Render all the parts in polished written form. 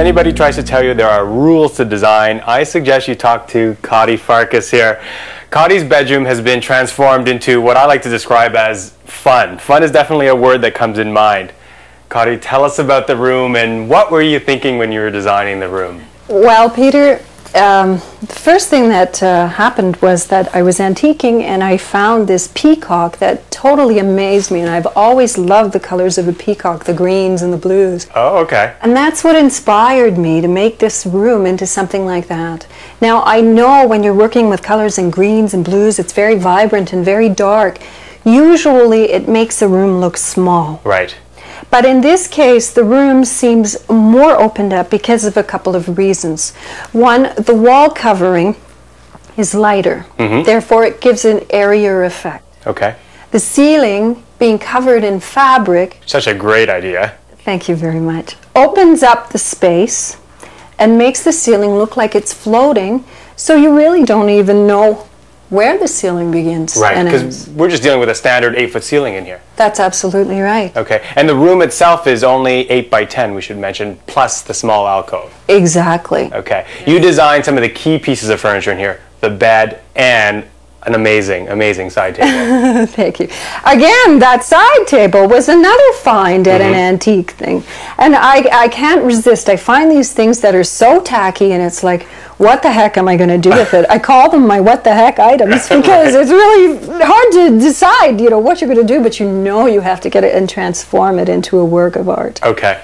anybody tries to tell you there are rules to design, I suggest you talk to Cotty Farkas here. Cotty's bedroom has been transformed into what I like to describe as fun. Fun is definitely a word that comes in mind. Cotty, tell us about the room and what were you thinking when you were designing the room? Well, Peter, the first thing that happened was that I was antiquing and I found this peacock that totally amazed me, and I've always loved the colors of a peacock, the greens and the blues. Oh, okay. And that's what inspired me to make this room into something like that. Now, I know when you're working with colors in greens and blues, it's very vibrant and very dark. Usually it makes a room look small. Right. But in this case, the room seems more opened up because of a couple of reasons. One, the wall covering is lighter. Therefore, it gives an airier effect. Okay. The ceiling, being covered in fabric... Such a great idea. Thank you very much. Opens up the space and makes the ceiling look like it's floating, so you really don't even know where the ceiling begins. Right, because we're just dealing with a standard 8-foot ceiling in here. That's absolutely right. Okay, and the room itself is only 8 by 10, we should mention, plus the small alcove. Exactly. Okay, you designed some of the key pieces of furniture in here, the bed and an amazing, amazing side table. Thank you. Again, that side table was another find at an antique thing. And I can't resist. I find these things that are so tacky and it's like, what the heck am I going to do with it? I call them my what the heck items because it's really hard to decide, you know, what you're going to do, but you know you have to get it and transform it into a work of art. Okay.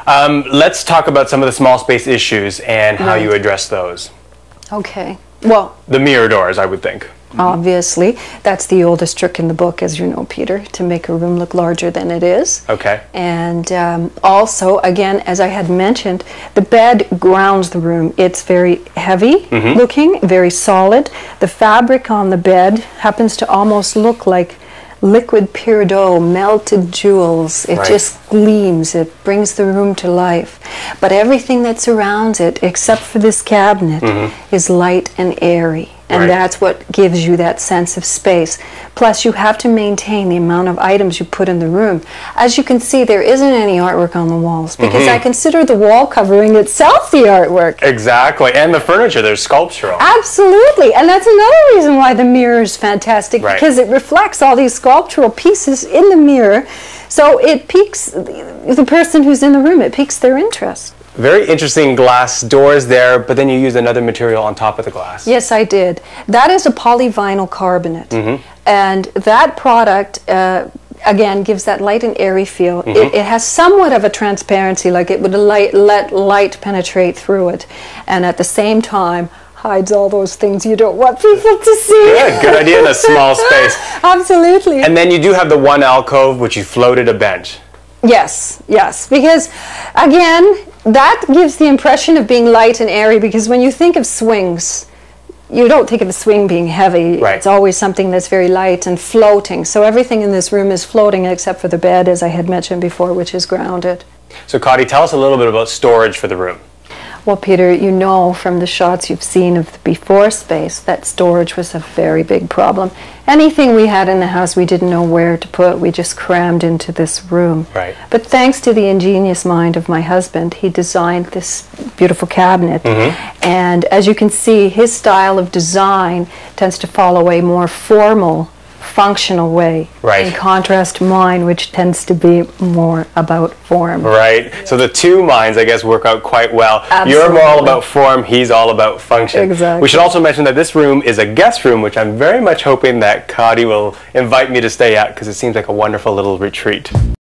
Let's talk about some of the small space issues and how you address those. Okay. Well, the mirror doors, I would think. Obviously, that's the oldest trick in the book, as you know, Peter, to make a room look larger than it is. Okay. And also, again, as I had mentioned, the bed grounds the room. It's very heavy looking, very solid. The fabric on the bed happens to almost look like liquid peridot, melted jewels. It just gleams. It brings the room to life. But everything that surrounds it, except for this cabinet, is light and airy. And that's what gives you that sense of space. Plus, you have to maintain the amount of items you put in the room. As you can see, there isn't any artwork on the walls because I consider the wall covering itself the artwork. Exactly. And the furniture, there's sculptural. Absolutely. And that's another reason why the mirror is fantastic, because it reflects all these sculptural pieces in the mirror. So it piques the person who's in the room. It piques their interest. Very interesting glass doors there, but then you used another material on top of the glass. Yes, I did. That is a polyvinyl carbonate. And that product, again, gives that light and airy feel. It has somewhat of a transparency, like it would let light penetrate through it. And at the same time, hides all those things you don't want people to see. Good idea in a small space. Absolutely. And then you do have the one alcove, which you floated a bench. Yes, yes, because again, that gives the impression of being light and airy, because when you think of swings, you don't think of a swing being heavy. It's always something that's very light and floating. So everything in this room is floating except for the bed, as I had mentioned before, which is grounded. So Cotty, tell us a little bit about storage for the room. Well, Peter, you know from the shots you've seen of the before space that storage was a very big problem. Anything we had in the house we didn't know where to put, we just crammed into this room. But thanks to the ingenious mind of my husband, he designed this beautiful cabinet. And as you can see, his style of design tends to follow a more formal, functional way, in contrast to mine, which tends to be more about form. So the two minds, I guess, work out quite well. You're more all about form, he's all about function. We should also mention that this room is a guest room, which I'm very much hoping that Cotty will invite me to stay at, because it seems like a wonderful little retreat.